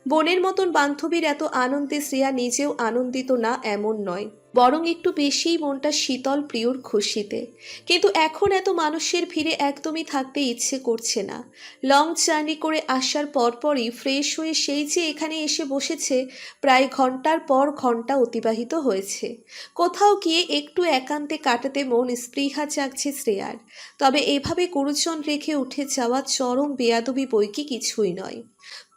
বোনের মতন বান্ধবীর এত আনন্দে শ্রেয়া নিজেও আনন্দিত না এমন নয়, বরং একটু বেশিই মনটা শীতল প্রিয়র খুশিতে। কিন্তু এখন এত মানুষের ভিড়ে একদমই থাকতে ইচ্ছে করছে না। লং জার্নি করে আসার পরপরই ফ্রেশ হয়ে সেই যে এখানে এসে বসেছে, প্রায় ঘন্টার পর ঘন্টা অতিবাহিত হয়েছে। কোথাও গিয়ে একটু একান্তে কাটাতে মন স্পৃহা জাগছে শ্রেয়ার। তবে এভাবে গুরুজন রেখে উঠে যাওয়া চরম বেয়াদবি বইকি কিছুই নয়।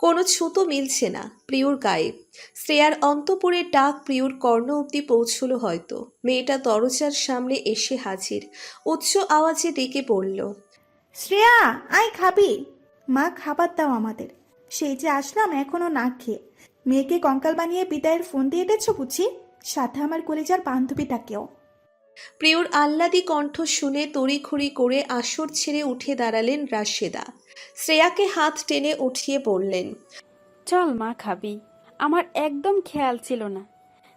কোনো ছুতো মিলছে না প্রিয়র গায়ে। শ্রেয়ার অন্তঃপুরের ডাক প্রিয়র কর্ণ অবধি পৌঁছল হয়তো। মেয়েটা দরজার সামনে এসে হাজির, উচ্চ আওয়াজে ডেকে পড়ল, শ্রেয়া, আয় খাবি? মা, খাবার দাও আমাদের। সেই যে আসলাম এখনো না খেয়ে। মেয়েকে কঙ্কাল বানিয়ে বিদায়ের ফোন দিয়ে দিয়েছ বুঝি? সাথে আমার কলেজার বান্ধবীটাকেও। প্রিয়র আহ্লাদী কণ্ঠ শুনে তড়িঘড়ি করে আসর ছেড়ে উঠে দাঁড়ালেন রাশেদা। শ্রেয়াকে হাত টেনে উঠিয়ে বললেন, চল মা, খাবি। আমার একদম খেয়াল ছিল না।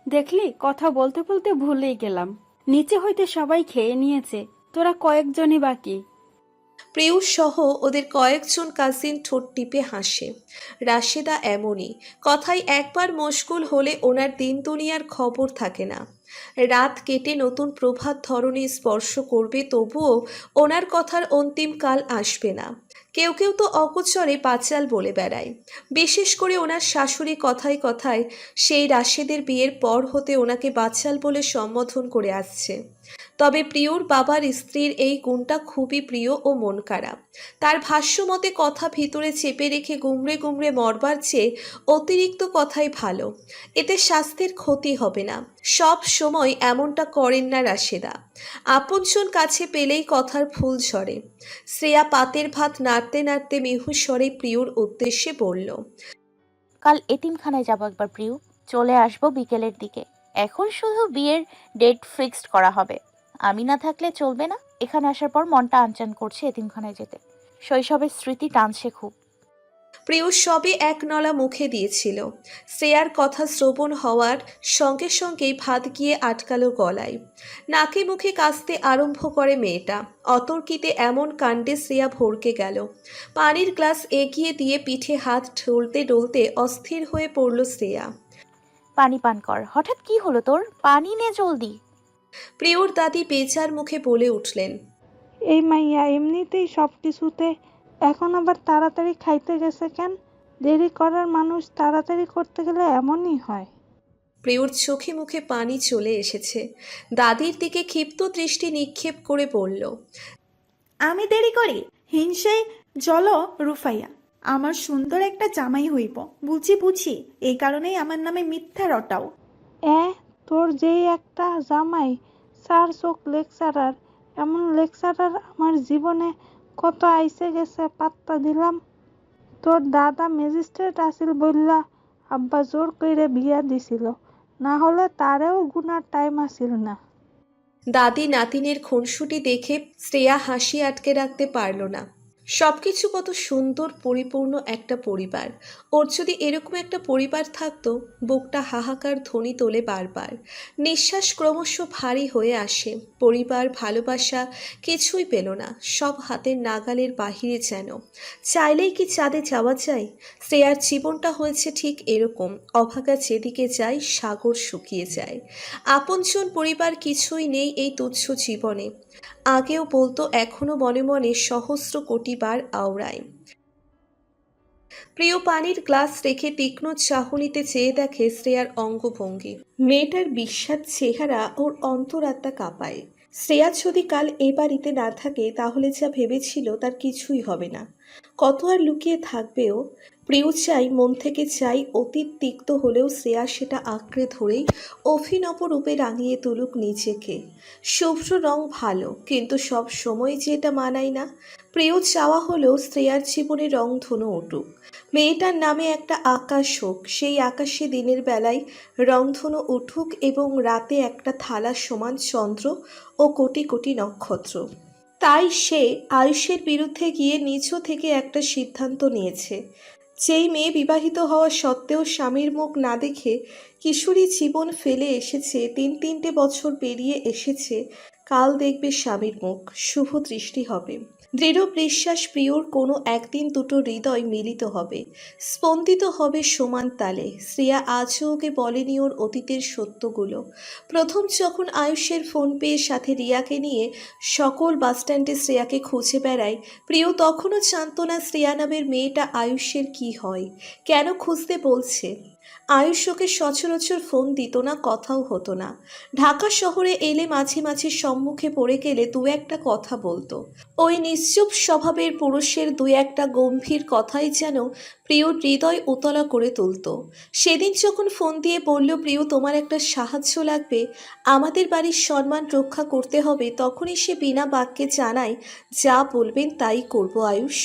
দেখলি, কথা বলতে বলতে ভুলেই গেলাম। নিচে হইতে সবাই খেয়ে নিয়েছে, তোরা কয়েকজনই বাকি। প্রিয়ুষ সহ ওদের কয়েকজন কাজিন ঠোঁট টিপে হাসে। রাশেদা এমনই, কথায় একবার মশগুল হলে ওনার দিন দুনিয়ার খবর থাকে না। রাত কেটে নতুন প্রভাত ধরনী স্পর্শ করবে, তবুও ওনার কথার অন্তিম কাল আসবে না। কেউ কেউ তো অকুচরে পাঁচাল বলে বেড়ায়। বিশেষ করে ওনার শাশুড়ি কথায় কথায় সেই রাশেদের বিয়ের পর হতে ওনাকে বাচাল বলে সম্বোধন করে আসছে। তবে প্রিয়র বাবার স্ত্রীর এই গুণটা খুবই প্রিয় ও মন খারাপ। তার ভাষ্যমতে কথা ভিতরে চেপে রেখে গুমড়ে গুমড়ে মরবার চেয়ে অতিরিক্ত কথাই ভালো। এতে স্বাস্থ্যের ক্ষতি হবে না। সব সময় এমনটা করেন না রাশেদা। আপনজন কাছে পেলেই কথার ফুল ঝরে। শ্রেয়া পাতের ভাত নাড়তে নাড়তে মিহু স্বরে প্রিয়র উদ্দেশ্যে বলল, কাল এতিমখানায় যাবো একবার প্রিয়। চলে আসবো বিকেলের দিকে। এখন শুধু বিয়ের ডেট ফিক্সড করা হবে। আমি না থাকলে চলবে না। এখানে আসার পর মনটা আনচান করছে এতিমখানায় যেতে। শৈশবের স্মৃতি টানছে খুব। প্রিয় সবে এক নলা মুখে দিয়েছিল। শ্রেয়ার কথা শ্রবণ হওয়ার সঙ্গে সঙ্গেই ভাত গিয়ে আটকালো গলায়। নাকে মুখে কাশতে আরম্ভ করে মেয়েটা। অতর্কিতে এমন কাণ্ডে শ্রেয়া ভড়কে গেল। পানির গ্লাস এগিয়ে দিয়ে পিঠে হাত ঢলতে ডলতে অস্থির হয়ে পড়ল শ্রেয়া। পানি পান কর। হঠাৎ কি হলো তোর? পানি নে জলদি। প্রিয়র দাদি বেচার মুখে বলে উঠলেন, এই মাইয়া এমনিতেই সব কিছুতে, এখন আবার তাড়াতাড়ি খাইতে গেছে কেন? দেরি করার মানুষ তাড়াতাড়ি করতে গেলে এমনই হয়। প্রিয়র চোখে মুখে পানি চলে এসেছে। দাদির দিকে ক্ষিপ্ত দৃষ্টি নিক্ষেপ করে বলল, আমি দেরি করি? হিংসেই জল রুফাইয়া। আমার সুন্দর একটা জামাই হইব, বুঝি বুঝি। এই কারণেই আমার নামে মিথ্যা রটাও। এ, তোর যেই একটা জামাই, চার চোখ লেকচারার। এমন লেকচারার আমার জীবনে কত আইসে গেছে পাত্তা দিলাম। তোর দাদা ম্যাজিস্ট্রেট আসিল বললা আব্বা জোর কইরে বিয়া দিছিল, না হলে তারেও গুনার টাইম আসিল না। দাদি নাতিনের খুনসুটি দেখে শ্রেয়া হাসি আটকে রাখতে পারল না। সবকিছু কত সুন্দর পরিপূর্ণ একটা পরিবার। ওর যদি এরকম একটা পরিবার থাকতো, বুকটা হাহাকার ধ্বনি তোলে বারবার। নিঃশ্বাস ক্রমশ ভারী হয়ে আসে। পরিবার, ভালোবাসা কিছুই পেল না, সব হাতের নাগালের বাহিরে যেন। চাইলেই কি চাঁদে যাওয়া যায়? শ্রেয়ার জীবনটা হয়েছে ঠিক এরকম। অভাগা যেদিকে যায় সাগর শুকিয়ে যায়। আপনজন পরিবার কিছুই নেই এই তুচ্ছ জীবনে। আগেও বলতো, এখনো মনে মনে সহস্র কোটি বার আওড়ায়। প্রিয় পানির গ্লাস রেখে তীক্ষ্ণ চাহনিতে চেয়ে দেখে শ্রেয়ার অঙ্গভঙ্গি। মেয়েটার বিস্বাদ চেহারা ওর অন্তরাত্মা কাঁপায়। শ্রেয়া যদি কাল এ বাড়িতে না থাকে, তাহলে যা ভেবেছিল তার কিছুই হবে না। কত আর লুকিয়ে থাকবেও। প্রিয় চাই, মন থেকে চাই, অতীত তিক্ত হলেও শ্রেয়া সেটা আঁকড়ে ধরেই অভিনব রূপে রাঙিয়ে তুলুক নিজেকে। শুভ্র রং ভালো, কিন্তু সব সময় যে এটা মানায় না। প্রিয় চাওয়া হলেও শ্রেয়ার জীবনে রংধনু উঠুক। মেয়েটার নামে একটা আকাশ হোক, সেই আকাশে দিনের বেলায় রংধনু উঠুক এবং রাতে একটা থালা সমান চন্দ্র ও কোটি কোটি নক্ষত্র। তাই সে আয়ুষের বিরুদ্ধে গিয়ে নিজ থেকে একটা সিদ্ধান্ত নিয়েছে। যেই মেয়ে বিবাহিত হওয়া সত্ত্বেও স্বামীর মুখ না দেখে কিশোরী জীবন ফেলে এসেছে, তিনটে বছর পেরিয়ে এসেছে, কাল দেখবে স্বামীর মুখ, শুভ দৃষ্টি হবে। দৃঢ় বিশ্বাস প্রিয়র কোনো একদিন দুটো হৃদয় মিলিত হবে, স্পন্দিত হবে সমান তালে। শ্রেয়া আজও ওকে বলেনি ওর অতীতের সত্যগুলো। প্রথম যখন আয়ুষের ফোন পেয়ে সাথে রিয়াকে নিয়ে সকল বাসস্ট্যান্ডে শ্রেয়াকে খুঁজে বেড়ায়, প্রিয় তখনও জানতো না শ্রেয়া নামের মেয়েটা আয়ুষের কি হয়, কেন খুঁজতে বলছে। আয়ুষ ওকে সচরাচর ফোন দিত না, কথাও হতো না। ঢাকা শহরে এলে মাঝে মাঝে সম্মুখে পড়ে গেলে দু একটা কথা বলতো। ওই নিশ্চুপ স্বভাবের পুরুষের দু একটা গম্ভীর কথাই যেন প্রিয়র হৃদয় উতলা করে তুলত। সেদিন যখন ফোন দিয়ে বলল, প্রিয় তোমার একটা সাহায্য লাগবে, আমাদের বাড়ির সম্মান রক্ষা করতে হবে, তখনই সে বিনা বাক্যে জানায়, যা বলবেন তাই করব আয়ুষ।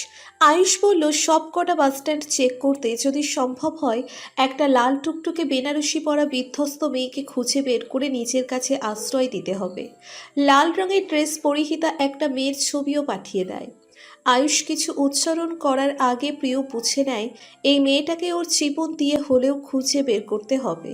আয়ুষ বলল, সব কটা বাসস্ট্যান্ড চেক করতে, যদি সম্ভব হয় একটা লাল টুকটুকে বেনারসি পরা বিধ্বস্ত মেয়েকে খুঁজে বের করে নিজের কাছে আশ্রয় দিতে হবে। লাল রঙের ড্রেস পরিহিতা একটা মেয়ের ছবিও পাঠিয়ে দেয়। আয়ুষ কিছু উচ্চারণ করার আগে প্রিয় বুঝে নেয় এই মেয়েটাকে ওর জীবন দিয়ে হলেও খুঁজে বের করতে হবে।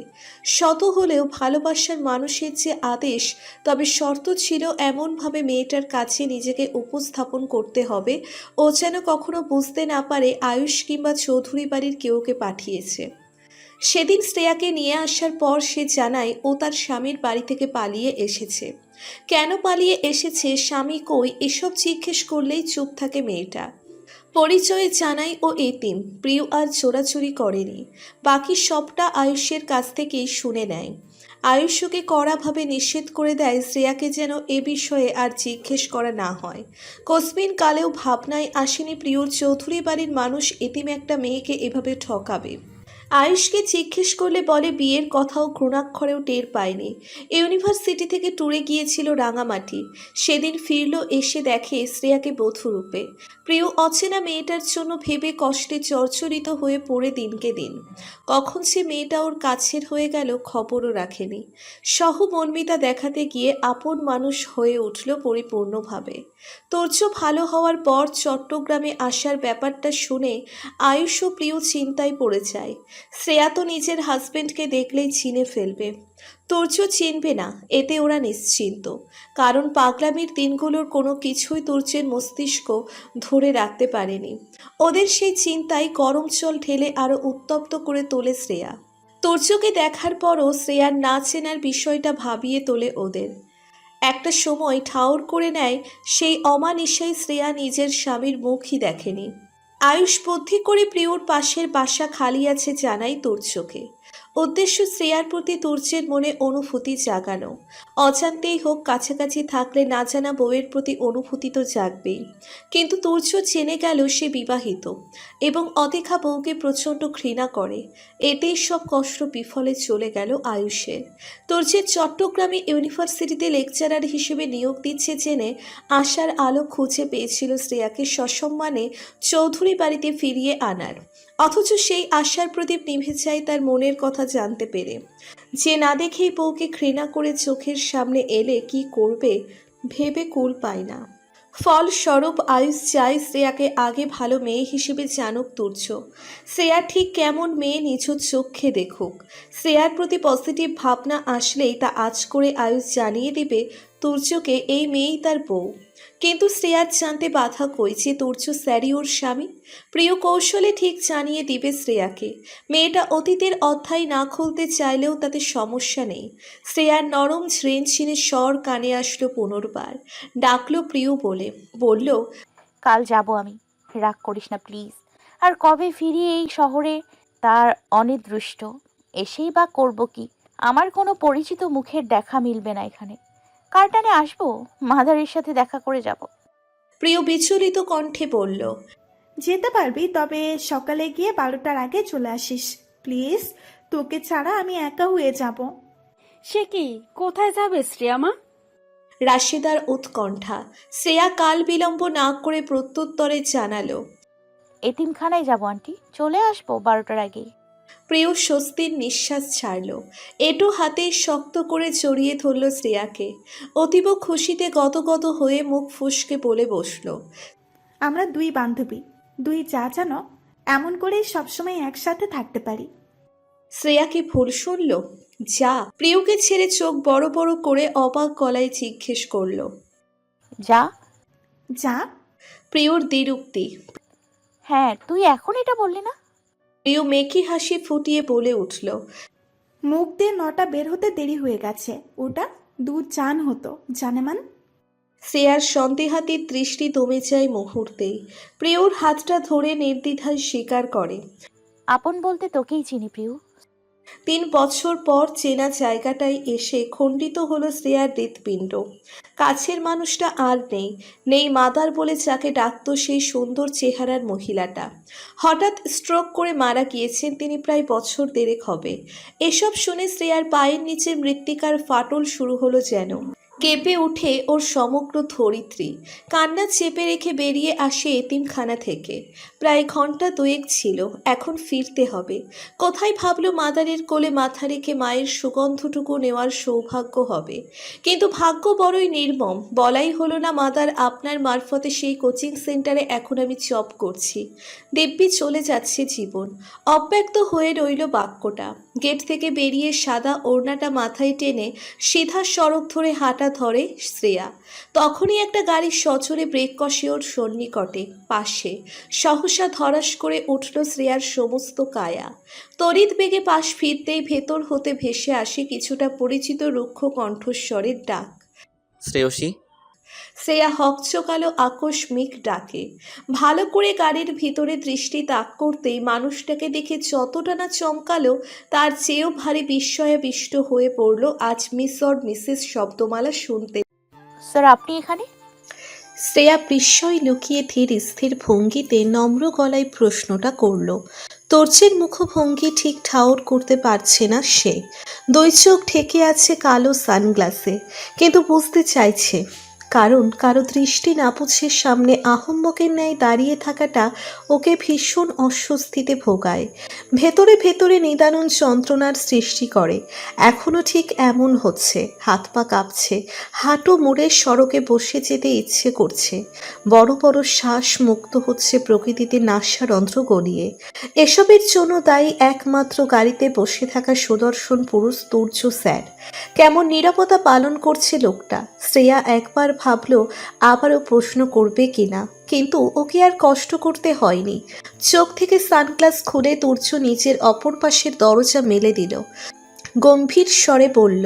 শত হলেও ভালোবাসার মানুষের যে আদেশ, তবে শর্ত ছিল এমনভাবে মেয়েটার কাছে নিজেকে উপস্থাপন করতে হবে ও যেন কখনো বুঝতে না পারে আয়ুষ কিংবা চৌধুরী বাড়ির কেউকে পাঠিয়েছে। সেদিন শ্রেয়াকে নিয়ে আসার পর সে জানায় ও তার স্বামীর বাড়ি থেকে পালিয়ে এসেছে। কেন পালিয়ে এসেছে, স্বামী কই, এসব জিজ্ঞেস করলেই চুপ থাকে মেয়েটা। পরিচয়ে জানাই ও এতিম। প্রিয় আর চোরাচুরি করেনি, বাকি সবটা আয়ুষের কাছ থেকেই শুনে নেয়। আয়ুষ ওকে কড়াভাবে নিষেধ করে দেয় শ্রেয়াকে যেন এ বিষয়ে আর জিজ্ঞেস করা না হয়। কসমিন কালেও ভাবনায় আসেনি প্রিয়র চৌধুরী বাড়ির মানুষ এতিম একটা মেয়েকে এভাবে ঠকাবে। আয়ুষকে জিজ্ঞেস করলে বলে বিয়ের কথাও ঘৃণাক্ষরেও টের পায়নি। ইউনিভার্সিটি থেকে ট্যুরে গিয়েছিল রাঙামাটি, সেদিন ফিরল, এসে দেখে শ্রেয়াকে বধূরূপে। প্রিয় অচেনা মেয়েটার জন্য ভেবে কষ্টে জর্জরিত হয়ে পড়ে দিনকে দিন। কখন সে মেয়েটা ওর কাছের হয়ে গেল খবরও রাখেনি। সহমর্মিতা দেখাতে গিয়ে আপন মানুষ হয়ে উঠল পরিপূর্ণভাবে। তোর্য ভালো হওয়ার পর চট্টগ্রামে আসার ব্যাপারটা শুনে আয়ুষ ও প্রিয় চিন্তায় পড়ে যায়। শ্রেয়া তো নিজের হাজবেন্ডকে দেখলেই চিনে ফেলবে, তোর্য চিনবে না, এতে ওরা নিশ্চিন্ত। কারণ পাগলামির দিনগুলোর কোনো কিছুই তোর্যের মস্তিষ্ক ধরে রাখতে পারেনি। ওদের সেই চিন্তায় গরম জল ঢেলে আরো উত্তপ্ত করে তোলে শ্রেয়া। তোর্যকে দেখার পরও শ্রেয়ার না চেনার বিষয়টা ভাবিয়ে তোলে ওদের। একটা সময় ঠাউর করে নেয় সেই অমানিসায় শ্রেয়া নিজের স্বামীর মুখই দেখেনি। আয়ুষ বুদ্ধি করে প্রিয়র পাশের বাসা খালি আছে জানাই তোর্যকে। উদ্দেশ্য শ্রেয়ার প্রতি তোর্যের মনে অনুভূতি জাগানো। অজান্তেই হোক, কাছাকাছি থাকলে না জানা বউয়ের প্রতি অনুভূতি তো জাগবেই। কিন্তু তোর্য জেনে গেল সে বিবাহিত এবং অদেখা বউকে প্রচণ্ড ঘৃণা করে। এতেই সব কষ্ট বিফলে চলে গেল আয়ুষের। তোর্যের চট্টগ্রামে ইউনিভার্সিটিতে লেকচারার হিসেবে নিয়োগ দিচ্ছে জেনে আশার আলো খুঁজে পেয়েছিল শ্রেয়াকে সসম্মানে চৌধুরী বাড়িতে ফিরিয়ে আনার। অথচ সেই আশার প্রদীপ নিভে যায় তার মনের কথা জানতে পেরে। যে না দেখেই বউকে ঘৃণা করে চোখের সামনে এলে কি করবে ভেবে কুল পায় না। ফলস্বরূপ আয়ুষ চায় শ্রেয়াকে আগে ভালো মেয়ে হিসেবে জানুক তুর্য। শ্রেয়া ঠিক কেমন মেয়ে নিছুট চোখে দেখুক। শ্রেয়ার প্রতি পজিটিভ ভাবনা আসলেই তা আজ করে আয়ুষ জানিয়ে দিবে তুর্যকে এই মেয়েই তার বউ। কিন্তু শ্রেয়ার জানতে বাধা কই যে তুর্য স্যারি ওর স্বামী। প্রিয় কৌশলে ঠিক জানিয়ে দিবে শ্রেয়াকে। মেয়েটা অতীতের অধ্যায় না খুলতে চাইলেও তাতে সমস্যা নেই। শ্রেয়ার নরম ঝ্রেনঝিনে স্বর কানে আসলো পুনর্বার। ডাকলো প্রিয় বলে, বলল, কাল যাব আমি, রাগ করিস না প্লিজ। আর কবে ফিরি এই শহরে তার অনির্দিষ্ট। এসেই বা করব কি? আমার কোনো পরিচিত মুখের দেখা মিলবে না এখানে। কার টানে আসবো? মাদারের সাথে দেখা করে যাব। প্রিয় বিচলিত কণ্ঠে বলল, যেতে পারবি, তবে সকালে গিয়ে 12টার আগে চলে আসিস প্লিজ। তোকে ছাড়া আমি একা হয়ে যাব। সে কি, কোথায় যাবে শ্রেয়ামা? রাশেদার উৎকণ্ঠা। শ্রেয়া কাল বিলম্ব না করে প্রত্যুত্তরে জানালো, এতিমখানায় যাব আন্টি, চলে আসবো 12টার আগে। প্রিয় স্বস্তির নিঃশ্বাস ছাড়ল। এটু হাতে শক্ত করে জড়িয়ে ধরল শ্রেয়াকে। অতীব খুশিতে গদগদ হয়ে মুখ ফুসকে বলে বসল, আমরা দুই বান্ধবী, দুই যা জানো, এমন করেই সবসময় একসাথে থাকতে পারি। শ্রেয়া কি ভুল শুনল? যা? প্রিয়কে ছেড়ে চোখ বড় বড় করে অবাক গলায় জিজ্ঞেস করল, যা? যা? প্রিয়র দ্বিরুক্তি। হ্যাঁ, তুই এখন এটা বললি না? প্রিয় মেকি হাসি ফুটিয়ে বলে উঠল, মুখ দিয়ে নটা বের হতে দেরি হয়ে গেছে, ওটা দুধ চান হতো জানেমান। শ্রেয়ার সন্দেহাতীত দৃষ্টি দমে যায় মুহূর্তেই। প্রিয়র হাতটা ধরে নির্দ্বিধায় স্বীকার করে, আপন বলতে তোকেই চিনি প্রিয়। 3 বছর পর চেনা জায়গাটায় এসে খণ্ডিত হলো শ্রেয়ার হৃৎপিণ্ড। কাছের মানুষটা আর নেই, নেই মাদার বলে যাকে ডাকত সেই সুন্দর চেহারার মহিলাটা। হঠাৎ স্ট্রোক করে মারা গিয়েছেন তিনি, প্রায় বছর 1.5 হবে। এসব শুনে শ্রেয়ার পায়ের নিচে মৃত্তিকার ফাটল শুরু হলো যেন। কেঁপে উঠে ওর সমগ্র ধরিত্রী। কান্না চেপে রেখে বেরিয়ে আসে এতিমখানা থেকে। প্রায় ঘন্টা 2 ছিল, এখন ফিরতে হবে। কোথায় ভাবলো মাদারের কোলে মাথা রেখে মায়ের সুগন্ধটুকু নেওয়ার সৌভাগ্য হবে। কিন্তু ভাগ্য বড়ই নির্মম, বলাই হলো না মাদার আপনার মারফতে সেই কোচিং সেন্টারে এখন আমি জব করছি। দিব্যি চলে যাচ্ছে জীবন। অব্যক্ত হয়ে রইল বাক্যটা। গেট থেকে বেরিয়ে সাদা ওড়নাটা মাথায় টেনে সিধা সড়ক ধরে হাঁটা ধরে শ্রেয়া। তখনই একটা গাড়ি সজোরে ব্রেক কষে ওর সন্নিকটে পাশে। সহসা ধরাস করে উঠল শ্রেয়ার সমস্ত কায়া। তড়িৎ বেগে পাশ ফিরতেই ভেতর হতে ভেসে আসে কিছুটা পরিচিত রুক্ষ কণ্ঠস্বরের ডাক। শ্রেয়সী। শ্রেয়া হকচকালো আকস্মিক ডাকে। ভালো করে গাড়ির ভিতরে দৃষ্টি তাক করতেই মানুষটাকে দেখে যতটা না চমকালো, তার চেয়েও ভারী বিস্ময়াবিষ্ট হয়ে পড়ল আজ মিসর মিসেস শব্দমালা শুনতে। স্যার আপনি এখানে? শ্রেয়া বিস্ময় লুকিয়ে ধীর স্থির ভঙ্গিতে নম্র গলায় প্রশ্নটা করল। তোর্যের মুখভঙ্গি ঠিক ঠাউর করতে পারছে না সে। 2 চোখ ঢেকে আছে কালো সানগ্লাসে, কিন্তু বুঝতে চাইছে, কারণ কারো দৃষ্টি নাপুছের সামনে আহম্মকের ন্যায় দাঁড়িয়ে থাকাটা ওকে ভীষণ অস্বস্তিতে ভোগায়। ভেতরে ভেতরে নিদারুণ যন্ত্রণার সৃষ্টি করে। এখনও ঠিক এমন হচ্ছে, হাত পা কাঁপছে, হাঁটু মুড়ে সড়কে বসে যেতে ইচ্ছে করছে। বড় বড় শ্বাস মুক্ত হচ্ছে প্রকৃতিতে নাসারন্ধ্র গলিয়ে। এসবের জন্য দায়ী একমাত্র গাড়িতে বসে থাকা সুদর্শন পুরুষ তুর্য স্যার। কেমন নিরাপত্তা পালন করছে লোকটা। শ্রেয়া একবার ভাবল আবারও প্রশ্ন করবে কিনা, কিন্তু ওকে আর কষ্ট করতে হয়নি। চোখ থেকে সানগ্লাস খুলে তুর্য নিচের অপর পাশের দরজা মেলে দিল। গম্ভীর স্বরে বলল,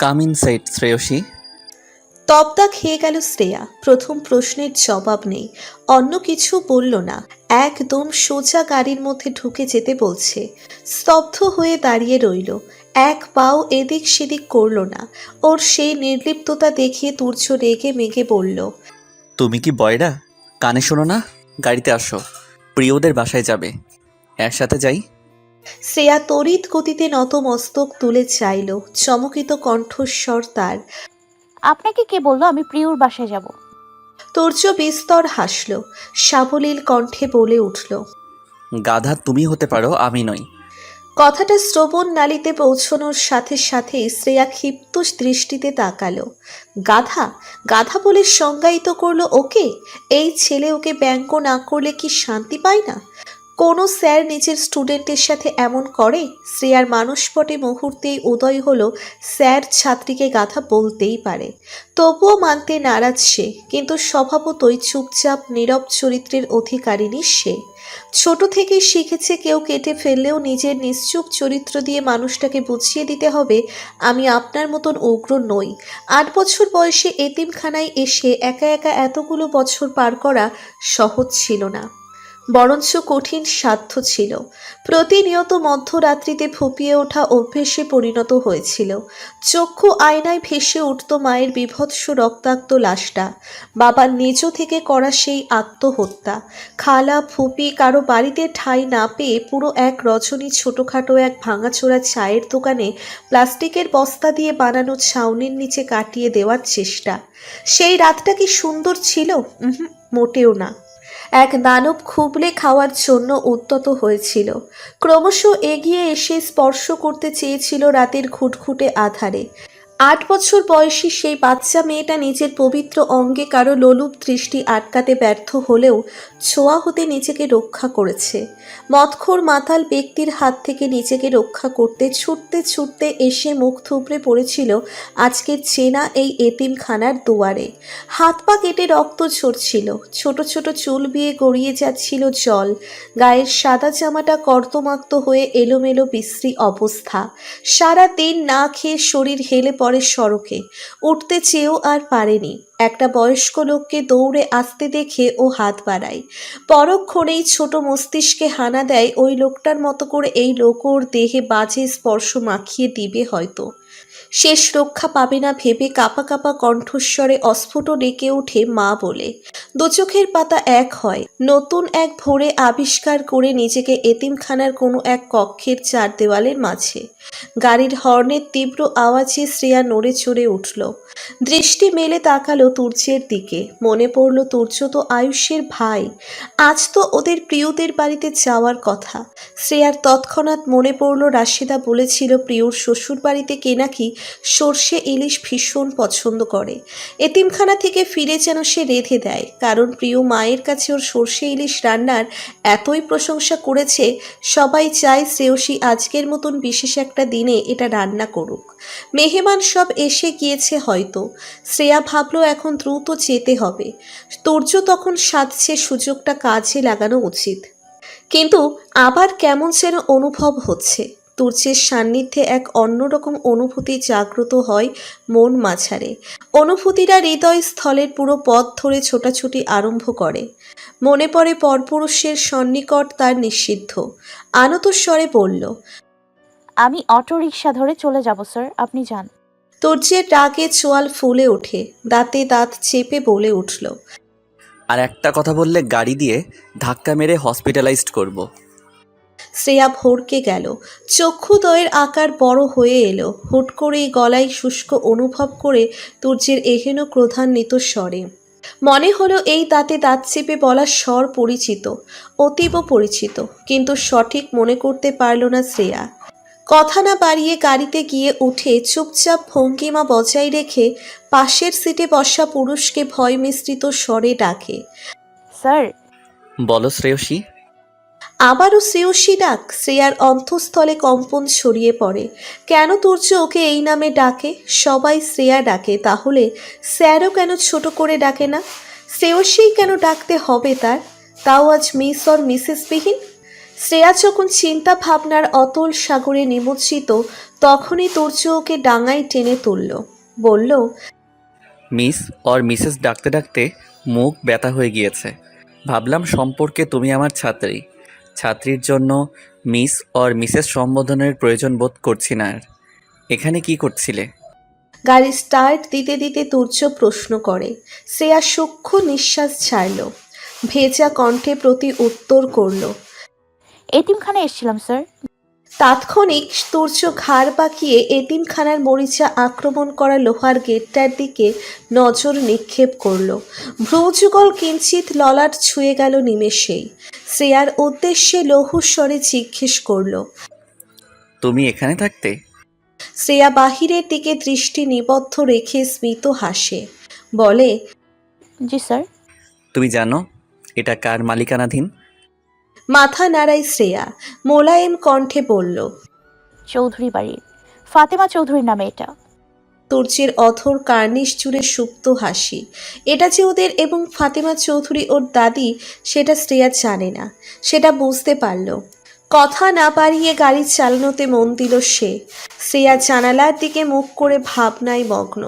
কাম ইন সাইড শ্রেয়সী। তবদা খেয়ে গেল শ্রেয়া। প্রথম প্রশ্নের জবাব নেই, অন্য কিছু বলল না। একদম সোজা গাড়ির মধ্যে ঢুকে যেতে বলছে। স্তব্ধ হয়ে দাঁড়িয়ে রইল, এক পাও এদিক সেদিক করল না। ওর সেই নির্লিপ্ততা দেখিয়ে তুর্য রেগে মেগে বলল, তুমি কি বয়রা? কানে শোনো না? গাড়িতে আসো, প্রিয়দের বাসায় যাবে, একসাথে যাই। শ্রেয়া তড়িৎ গতিতে নতমস্তক তুলে চাইল। চমকিত কণ্ঠস্বর তার। আপনাকে কে বললো আমি প্রিয়র বাসায় যাব? তুর্য বিস্তর হাসল, সাবলীল কণ্ঠে বলে উঠল, গাধা তুমি হতে পারো, আমি নই। কথাটা শ্রবণ নালীতে পৌঁছনোর সাথে সাথে শ্রেয়া ক্ষিপ্ত দৃষ্টিতে তাকালো। গাধা? গাধা বলে সংজ্ঞায়িত করলো ওকে? এই ছেলে ওকে ব্যঙ্গ না করলে কি শান্তি পায় না? কোনো স্যার নিজের স্টুডেন্টের সাথে এমন করে? শ্রেয়ার মানসপটে মুহূর্তেই উদয় হলো স্যার ছাত্রীকে গাধা বলতেই পারে। তবুও মানতে নারাজ সে, কিন্তু স্বভাবতই চুপচাপ নীরব চরিত্রের অধিকারিণী সে। ছোট থেকেই শিখেছে কেউ কেটে ফেললেও নিজের নিশ্চুপ চরিত্র দিয়ে মানুষটাকে বুঝিয়ে দিতে হবে, আমি আপনার মতন উগ্র নই। 8 বছর বয়সে এতিমখানায় এসে একা একা এতগুলো বছর পার করা সহজ ছিল না, বরঞ্চ কঠিন সাধ্য ছিল। প্রতিনিয়ত মধ্যরাত্রিতে ফুঁপিয়ে ওঠা অভ্যেসে পরিণত হয়েছিল। চক্ষু আয়নায় ভেসে উঠত মায়ের বিভৎস রক্তাক্ত লাশটা, বাবার নিজ থেকে করা সেই আত্মহত্যা। খালা ফুপি কারো বাড়িতে ঠাঁই না পেয়ে পুরো এক রজনী ছোটোখাটো এক ভাঙাচোরা চায়ের দোকানে প্লাস্টিকের বস্তা দিয়ে বানানো ছাউনির নিচে কাটিয়ে দেওয়ার চেষ্টা। সেই রাতটা কি সুন্দর ছিল? মোটেও না। এক দানব খুবলে খাওয়ার জন্য উদ্যত হয়েছিল। ক্রমশ এগিয়ে এসে স্পর্শ করতে চেয়েছিল রাতের ঘুটঘুটে আধারে। 8 বছর বয়সী সেই বাচ্চা মেয়েটা নিজের পবিত্র অঙ্গে কারো লোলুপ দৃষ্টি আটকাতে ব্যর্থ হলেও ছোঁয়া হতে নিজেকে রক্ষা করেছে। মদখোর মাতাল ব্যক্তির হাত থেকে নিজেকে রক্ষা করতে ছুটতে ছুটতে এসে মুখ থুবড়ে পড়েছিল আজকের চেনা এই এতিমখানার দুয়ারে। হাত পা কেটে রক্ত ঝরছিল, ছোট ছোট চুল বিয়ে গড়িয়ে যাচ্ছিল জল, গায়ের সাদা জামাটা কর্দমাক্ত হয়ে এলোমেলো বিশ্রী অবস্থা। সারা দিন না খেয়ে শরীর হেলে পড়ে সড়কে, উঠতে চেয়েও আর পারেনি। একটা বয়স্ক লোককে দৌড়ে আসতে দেখে ও হাত বাড়ায়। পরক্ষণেই ছোট মস্তিষ্কে হানা দেয় ওই লোকটার মতো করে এই লোক ওর দেহে বাজে স্পর্শ মাখিয়ে দিবে হয়তো। শেষ রক্ষা পাবে না ভেবে কাঁপা কাঁপা কণ্ঠস্বরে অস্ফুট ডেকে ওঠে মা বলে। দু চোখের পাতা এক হয়, নতুন এক ভোরে আবিষ্কার করে নিজেকে এতিমখানার কোনো এক কক্ষের চার দেওয়ালের মাঝে। গাড়ির হর্নের তীব্র আওয়াজে শ্রেয়া নড়ে চড়ে উঠল। দৃষ্টি মেলে তাকালো তুর্যের দিকে। মনে পড়ল তুর্য তো আয়ুষের ভাই, আজ তো ওদের প্রিয়দের বাড়িতে যাওয়ার কথা। শ্রেয়ার তৎক্ষণাৎ মনে পড়ল রাশেদা বলেছিল প্রিয়র শ্বশুর বাড়িতে কে নাকি সর্ষে ইলিশ ভীষণ পছন্দ করে। এতিমখানা থেকে ফিরে যেন সে রেঁধে দেয়, কারণ প্রিয় মায়ের কাছে ওর সর্ষে ইলিশ রান্নার এতই প্রশংসা করেছে, সবাই চায় শ্রেয়সী আজকের মতন বিশেষ একটা দিনে এটা রান্না করুক। মেহমান সব এসে গিয়েছে হয়তো। শ্রেয়া ভাবলো এখন দ্রুত যেতে হবে। তুর্য তখন সাধছে সুযোগটা কাজে লাগানো উচিত। কিন্তু আবার কেমন যেন অনুভব হচ্ছে। তুর্যের সান্নিধ্যে এক অন্যরকম অনুভূতি জাগ্রত হয় মন মাঝারে। অনুভূতিরা হৃদয় স্থলের পুরো পথ ধরে ছোটাছুটি আরম্ভ করে। মনে পড়ে পরপুরুষের সন্নিকট তার নিষিদ্ধ। আনত স্বরে বলল, আমি অটো রিক্সা ধরে চলে যাব স্যার, আপনি যান। তুর্যের রাগে চোয়াল ফুলে ওঠে, দাঁতে দাঁত চেপে বলে উঠল, আর একটা কথা বললে গাড়ি দিয়ে ধাক্কা মেরে হসপিটালাইজড করব। শ্রেয়া ভরকে গেল। চক্ষুদ্বয়ের আকার বড় হয়ে এলো। হুট করেই গলায় শুষ্ক অনুভব করে তুর্যের এহেন ক্রোধান্বিত স্বরে। মনে হলো এই দাঁতে দাঁত চেপে বলা স্বর পরিচিত, অতীব পরিচিত, কিন্তু সঠিক মনে করতে পারল না শ্রেয়া। কথা না বাড়িয়ে গাড়িতে গিয়ে উঠে চুপচাপ ভঙ্গিমা বজায় রেখে পাশের সিটে বসা পুরুষকে ভয় মিশ্রিত স্বরে ডাকে, স্যার। বলো শ্রেয়সী। আবারও শ্রেয়সী ডাক। শ্রেয়ার অন্তঃস্থলে কম্পন ছড়িয়ে পড়ে। কেন তুর্য ওকে এই নামে ডাকে? সবাই শ্রেয়া ডাকে, তাহলে স্যারও কেন ছোট করে ডাকে না? শ্রেয়সীই কেন ডাকতে হবে তার, তাও আজ মিস অর মিসেস বিহীন? শ্রেয়া যখন চিন্তা ভাবনার অতল সাগরে নিমজ্জিত, তখনই তুর্য ওকে ডাঙায় টেনে তুলল। বলল, মিস অর মিসেস ডাকতে ডাকতে মুখ ব্যথা হয়ে গিয়েছে। ভাবলাম সম্পর্কে তুমি আমার ছাত্রী, ছাত্রীর জন্য মিস অর মিসেস সম্বোধনের প্রয়োজন বোধ করছি না আর। এখানে কি করছিলে? গাড়ি স্টার্ট দিতে দিতে তুর্য প্রশ্ন করে। শ্রেয়া সূক্ষ্ম নিঃশ্বাস ছাড়ল, ভেজা কণ্ঠে প্রতি উত্তর করল। এতিমখানে এসেছিলাম স্যার। তাৎক্ষণিক তুর্য ঘাড় বাঁকিয়ে এতিমখানার মরিচা আক্রমণ করা লোহার গেটটার দিকে নজর নিক্ষেপ করল। ভ্রুযুগল কিঞ্চিত ললাট ছুঁয়ে গেল নিমেষেই। শ্রেয়ার উদ্দেশ্যে লৌহস্বরে জিজ্ঞেস করল, তুমি এখানে থাকতে? শ্রেয়া বাহিরের দিকে দৃষ্টি নিবদ্ধ রেখে স্মিত হাসে, বলে, জি স্যার। তুমি জানো এটা কার মালিকানাধীন? মাথা নাড়াই শ্রেয়া, মোলায়েম কণ্ঠে বলল, চৌধুরী বাড়ির, ফাতেমা চৌধুরীর নামে এটা। তুর্যের অধর কার্নিশ জুড়ে সুপ্ত হাসি। এটা যে ওদের এবং ফাতেমা চৌধুরী ওর দাদি, সেটা শ্রেয়া জানে না। সেটা বুঝতে পারল। কথা না বাড়িয়ে গাড়ি চালানোতে মন দিল সে। শ্রেয়া জানালার দিকে মুখ করে ভাবনায় মগ্ন।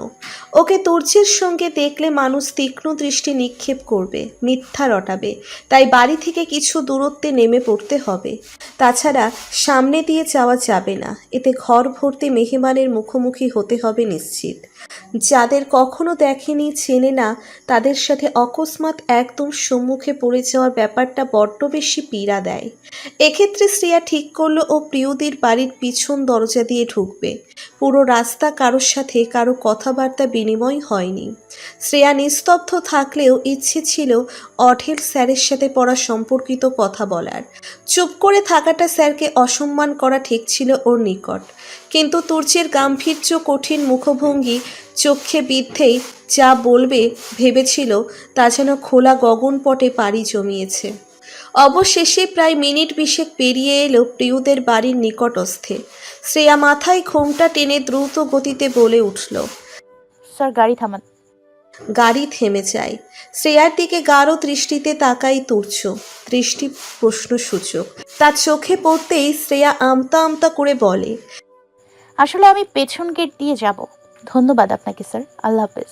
ওকে তুর্যের সঙ্গে দেখলে মানুষ তীক্ষ্ণ দৃষ্টি নিক্ষেপ করবে, মিথ্যা রটাবে। তাই বাড়ি থেকে কিছু দূরত্বে নেমে পড়তে হবে। তাছাড়া সামনে দিয়ে যাওয়া যাবে না, এতে ঘর ভর্তি মেহমানের মুখোমুখি হতে হবে নিশ্চিত। যাদের কখনো দেখেনি চেনে না তাদের সাথে অকস্মাৎ একদম সম্মুখে পড়ে যাওয়ার ব্যাপারটা বড্ড বেশি পীড়া দেয়। এক্ষেত্রে শ্রেয়া ঠিক করলো ও প্রিয়দির বাড়ির পিছন দরজা দিয়ে ঢুকবে। পুরো রাস্তা কারোর সাথে কারো কথাবার্তা বিনিময় হয়নি। শ্রেয়া নিস্তব্ধ থাকলেও ইচ্ছে ছিল অঢেল স্যারের সাথে পড়া সম্পর্কিত কথা বলার। চুপ করে থাকাটা স্যারকে অসম্মান করা ঠিক ছিল ওর নিকট, কিন্তু তুর্যের গাম্ভীর্য কঠিন মুখভঙ্গি চোখে বিদ্ধেই যা বলবে ভেবেছিল তা যেন খোলা গগনপটে পাড়ি জমিয়েছে। অবশেষে প্রায় মিনিট 20 পেরিয়ে এলো প্রিয়দের বাড়ির নিকটস্থে। শ্রেয়া মাথায় ঘোমটা টেনে দ্রুত গতিতে বলে উঠল। স্যার গাড়ি থামান। গাড়ি থেমে যায়। শ্রেয়ার দিকে গাঢ় দৃষ্টিতে তাকাই তুর্য, দৃষ্টি প্রশ্নসূচক। তার চোখে পড়তেই শ্রেয়া আমতা আমতা করে বলে, আসলে আমি পেছন গেট দিয়ে যাব। ধন্যবাদ আপনাকে স্যার, আল্লাহ হাফেজ।